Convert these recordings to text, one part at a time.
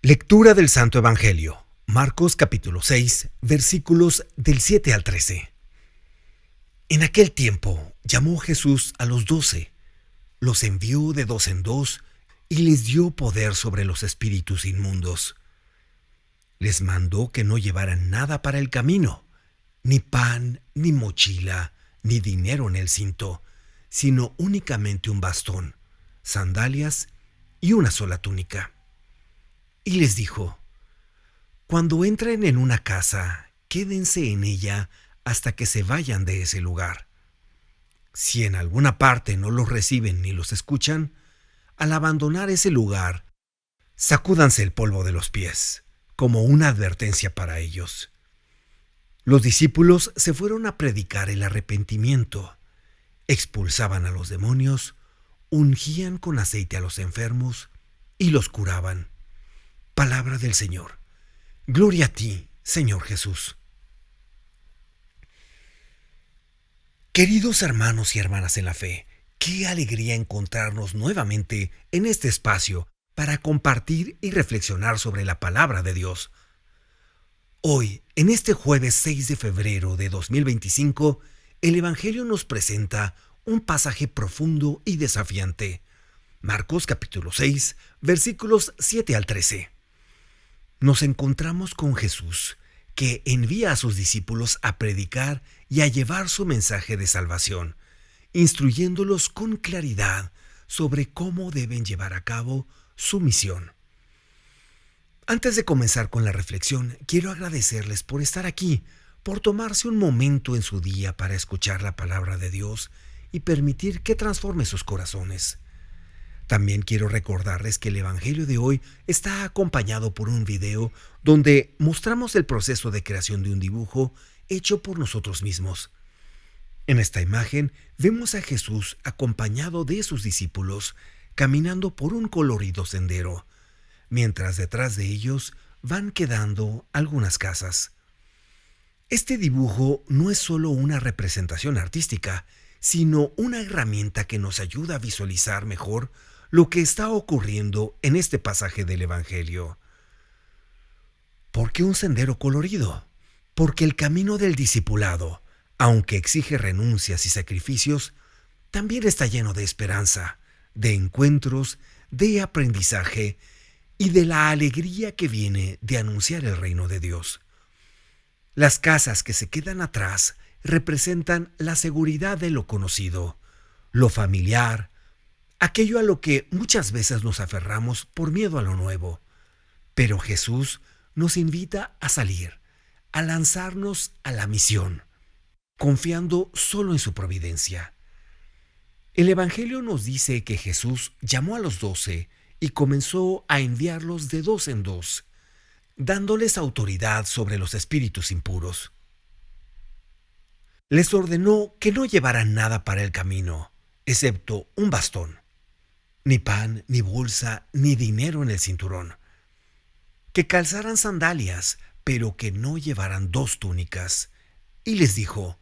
Lectura del Santo Evangelio. Marcos capítulo 6, versículos del 7 al 13. En aquel tiempo llamó Jesús a los 12, los envió de dos en dos y les dio poder sobre los espíritus inmundos. Les mandó que no llevaran nada para el camino, ni pan, ni mochila, ni dinero en el cinto, sino únicamente un bastón, sandalias y una sola túnica. Y les dijo: cuando entren en una casa, quédense en ella hasta que se vayan de ese lugar. Si en alguna parte no los reciben ni los escuchan, al abandonar ese lugar, sacúdanse el polvo de los pies, como una advertencia para ellos. Los discípulos se fueron a predicar el arrepentimiento, expulsaban a los demonios, ungían con aceite a los enfermos y los curaban. Palabra del Señor. Gloria a ti, Señor Jesús. Queridos hermanos y hermanas en la fe, qué alegría encontrarnos nuevamente en este espacio para compartir y reflexionar sobre la palabra de Dios. Hoy, en este jueves 6 de febrero de 2025, el Evangelio nos presenta un pasaje profundo y desafiante. Marcos capítulo 6, versículos 7 al 13. Nos encontramos con Jesús, que envía a sus discípulos a predicar y a llevar su mensaje de salvación, instruyéndolos con claridad sobre cómo deben llevar a cabo su misión. Antes de comenzar con la reflexión, quiero agradecerles por estar aquí, por tomarse un momento en su día para escuchar la palabra de Dios y permitir que transforme sus corazones. También quiero recordarles que el Evangelio de hoy está acompañado por un video donde mostramos el proceso de creación de un dibujo hecho por nosotros mismos. En esta imagen vemos a Jesús acompañado de sus discípulos caminando por un colorido sendero, mientras detrás de ellos van quedando algunas casas. Este dibujo no es solo una representación artística, sino una herramienta que nos ayuda a visualizar mejor lo que está ocurriendo en este pasaje del Evangelio. ¿Por qué un sendero colorido? Porque el camino del discipulado, aunque exige renuncias y sacrificios, también está lleno de esperanza, de encuentros, de aprendizaje y de la alegría que viene de anunciar el reino de Dios. Las casas que se quedan atrás representan la seguridad de lo conocido, lo familiar, aquello a lo que muchas veces nos aferramos por miedo a lo nuevo. Pero Jesús nos invita a salir, a lanzarnos a la misión, confiando solo en su providencia. El Evangelio nos dice que Jesús llamó a los 12 y comenzó a enviarlos de dos en dos, dándoles autoridad sobre los espíritus impuros. Les ordenó que no llevaran nada para el camino, excepto un bastón. Ni pan, ni bolsa, ni dinero en el cinturón. Que calzaran sandalias, pero que no llevaran dos túnicas. Y les dijo: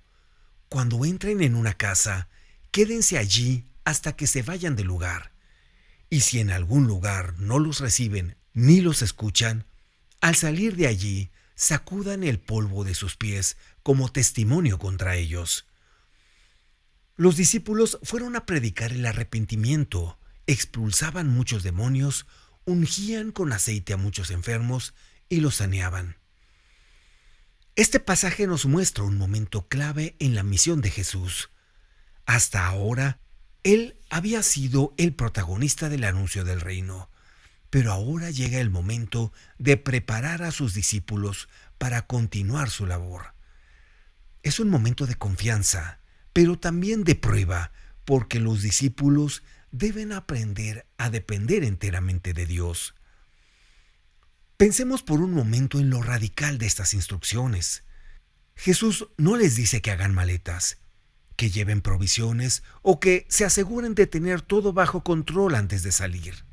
cuando entren en una casa, quédense allí hasta que se vayan del lugar. Y si en algún lugar no los reciben ni los escuchan, al salir de allí, sacudan el polvo de sus pies como testimonio contra ellos. Los discípulos fueron a predicar el arrepentimiento, expulsaban muchos demonios, ungían con aceite a muchos enfermos y los saneaban. Este pasaje nos muestra un momento clave en la misión de Jesús. Hasta ahora, Él había sido el protagonista del anuncio del reino, pero ahora llega el momento de preparar a sus discípulos para continuar su labor. Es un momento de confianza, pero también de prueba, porque los discípulos deben aprender a depender enteramente de Dios. Pensemos por un momento en lo radical de estas instrucciones. Jesús no les dice que hagan maletas, que lleven provisiones o que se aseguren de tener todo bajo control antes de salir.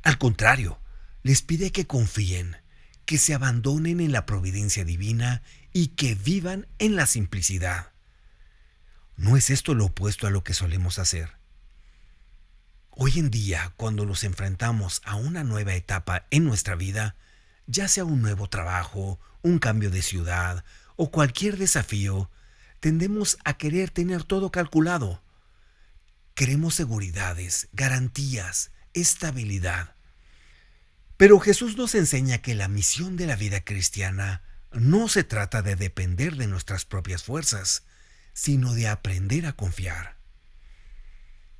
Al contrario, les pide que confíen, que se abandonen en la providencia divina y que vivan en la simplicidad. ¿No es esto lo opuesto a lo que solemos hacer? Hoy en día, cuando nos enfrentamos a una nueva etapa en nuestra vida, ya sea un nuevo trabajo, un cambio de ciudad o cualquier desafío, tendemos a querer tener todo calculado. Queremos seguridades, garantías, estabilidad. Pero Jesús nos enseña que la misión de la vida cristiana no se trata de depender de nuestras propias fuerzas, sino de aprender a confiar.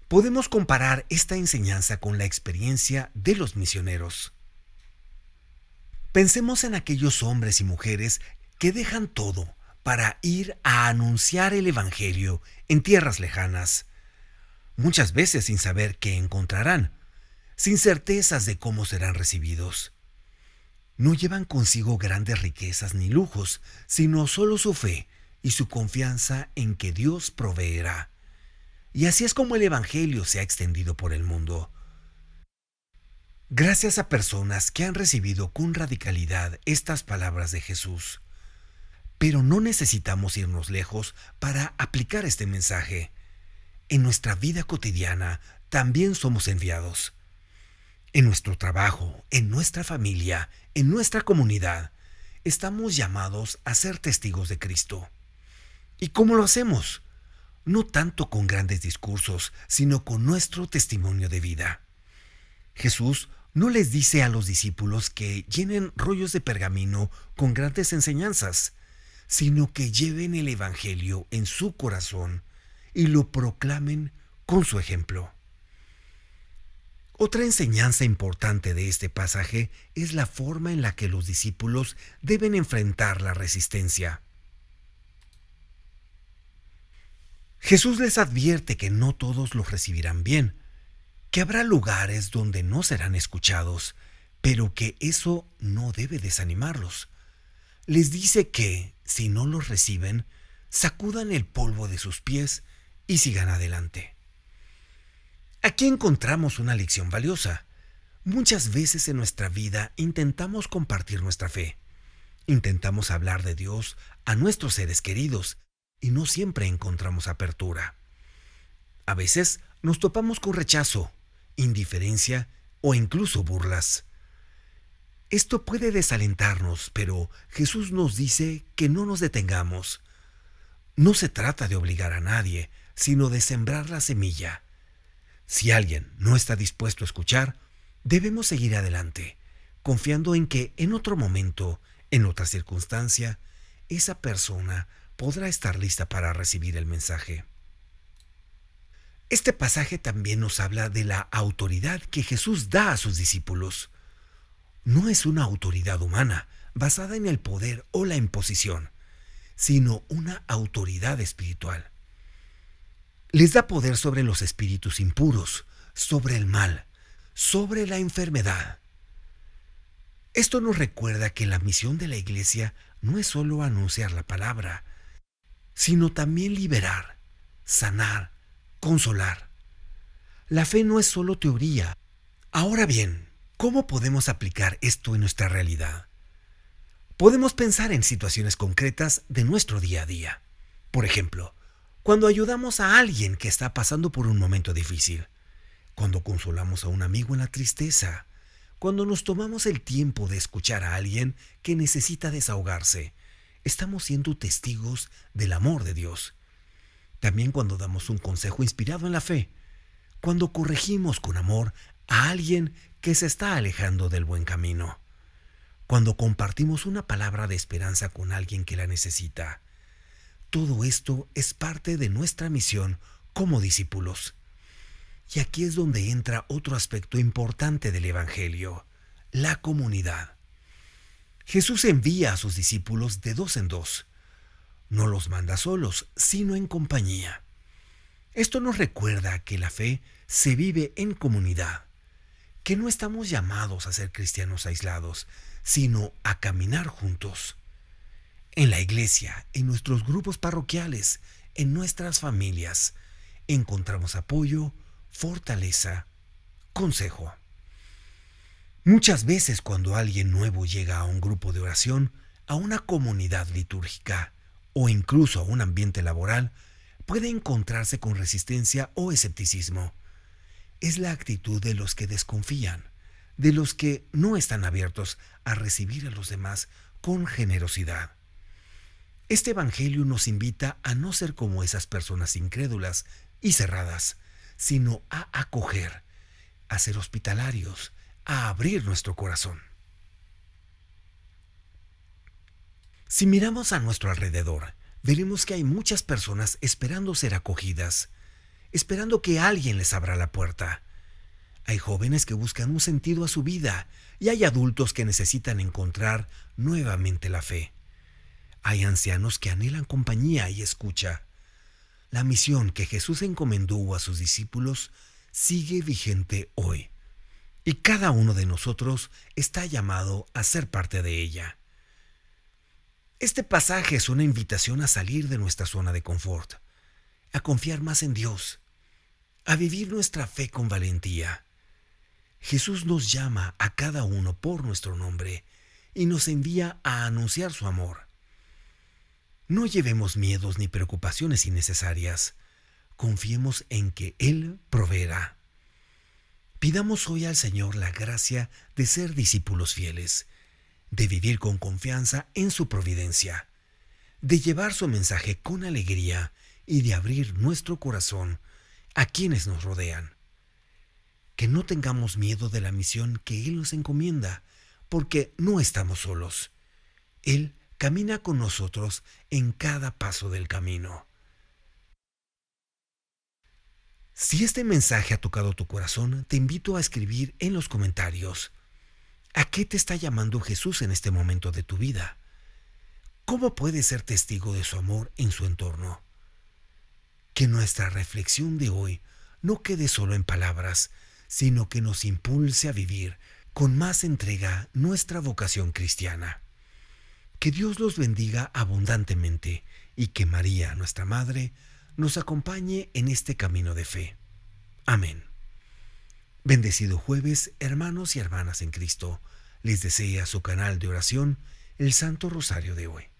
Podemos comparar esta enseñanza con la experiencia de los misioneros. Pensemos en aquellos hombres y mujeres que dejan todo para ir a anunciar el Evangelio en tierras lejanas, muchas veces sin saber qué encontrarán, sin certezas de cómo serán recibidos. No llevan consigo grandes riquezas ni lujos, sino solo su fe y su confianza en que Dios proveerá. Y así es como el Evangelio se ha extendido por el mundo. Gracias a personas que han recibido con radicalidad estas palabras de Jesús. Pero no necesitamos irnos lejos para aplicar este mensaje. En nuestra vida cotidiana también somos enviados. En nuestro trabajo, en nuestra familia, en nuestra comunidad, estamos llamados a ser testigos de Cristo. ¿Y cómo lo hacemos? No tanto con grandes discursos, sino con nuestro testimonio de vida. Jesús no les dice a los discípulos que llenen rollos de pergamino con grandes enseñanzas, sino que lleven el Evangelio en su corazón y lo proclamen con su ejemplo. Otra enseñanza importante de este pasaje es la forma en la que los discípulos deben enfrentar la resistencia. Jesús les advierte que no todos los recibirán bien, que habrá lugares donde no serán escuchados, pero que eso no debe desanimarlos. Les dice que, si no los reciben, sacudan el polvo de sus pies y sigan adelante. Aquí encontramos una lección valiosa. Muchas veces en nuestra vida intentamos compartir nuestra fe. Intentamos hablar de Dios a nuestros seres queridos y no siempre encontramos apertura. A veces nos topamos con rechazo, indiferencia o incluso burlas. Esto puede desalentarnos, pero Jesús nos dice que no nos detengamos. No se trata de obligar a nadie, sino de sembrar la semilla. Si alguien no está dispuesto a escuchar, debemos seguir adelante, confiando en que en otro momento, en otra circunstancia, esa persona podrá estar lista para recibir el mensaje. Este pasaje también nos habla de la autoridad que Jesús da a sus discípulos. No es una autoridad humana, basada en el poder o la imposición, sino una autoridad espiritual. Les da poder sobre los espíritus impuros, sobre el mal, sobre la enfermedad. Esto nos recuerda que la misión de la Iglesia no es solo anunciar la palabra, sino también liberar, sanar, consolar. La fe no es solo teoría. Ahora bien, ¿cómo podemos aplicar esto en nuestra realidad? Podemos pensar en situaciones concretas de nuestro día a día. Por ejemplo, cuando ayudamos a alguien que está pasando por un momento difícil, cuando consolamos a un amigo en la tristeza, cuando nos tomamos el tiempo de escuchar a alguien que necesita desahogarse, estamos siendo testigos del amor de Dios. También cuando damos un consejo inspirado en la fe, cuando corregimos con amor a alguien que se está alejando del buen camino, cuando compartimos una palabra de esperanza con alguien que la necesita. Todo esto es parte de nuestra misión como discípulos. Y aquí es donde entra otro aspecto importante del Evangelio, la comunidad. Jesús envía a sus discípulos de dos en dos. No los manda solos, sino en compañía. Esto nos recuerda que la fe se vive en comunidad, que no estamos llamados a ser cristianos aislados, sino a caminar juntos. En la iglesia, en nuestros grupos parroquiales, en nuestras familias, encontramos apoyo, fortaleza, consejo. Muchas veces cuando alguien nuevo llega a un grupo de oración, a una comunidad litúrgica o incluso a un ambiente laboral, puede encontrarse con resistencia o escepticismo. es la actitud de los que desconfían, de los que no están abiertos a recibir a los demás con generosidad. Este Evangelio nos invita a no ser como esas personas incrédulas y cerradas, sino a acoger, a ser hospitalarios, a abrir nuestro corazón. Si miramos a nuestro alrededor, veremos que hay muchas personas esperando ser acogidas, esperando que alguien les abra la puerta. Hay jóvenes que buscan un sentido a su vida y hay adultos que necesitan encontrar nuevamente la fe. Hay ancianos que anhelan compañía y escucha. La misión que Jesús encomendó a sus discípulos sigue vigente hoy, y cada uno de nosotros está llamado a ser parte de ella. Este pasaje es una invitación a salir de nuestra zona de confort, a confiar más en Dios, a vivir nuestra fe con valentía. Jesús nos llama a cada uno por nuestro nombre y nos envía a anunciar su amor. No llevemos miedos ni preocupaciones innecesarias. Confiemos en que Él proveerá. Pidamos hoy al Señor la gracia de ser discípulos fieles, de vivir con confianza en su providencia, de llevar su mensaje con alegría y de abrir nuestro corazón a quienes nos rodean. Que no tengamos miedo de la misión que Él nos encomienda, porque no estamos solos. Él camina con nosotros en cada paso del camino. Si este mensaje ha tocado tu corazón, te invito a escribir en los comentarios: ¿a qué te está llamando Jesús en este momento de tu vida? ¿Cómo puedes ser testigo de su amor en su entorno? Que nuestra reflexión de hoy no quede solo en palabras, sino que nos impulse a vivir con más entrega nuestra vocación cristiana. Que Dios los bendiga abundantemente y que María, nuestra Madre, nos acompañe en este camino de fe. Amén. Bendecido jueves, hermanos y hermanas en Cristo. Les desea su canal de oración, el Santo Rosario de hoy.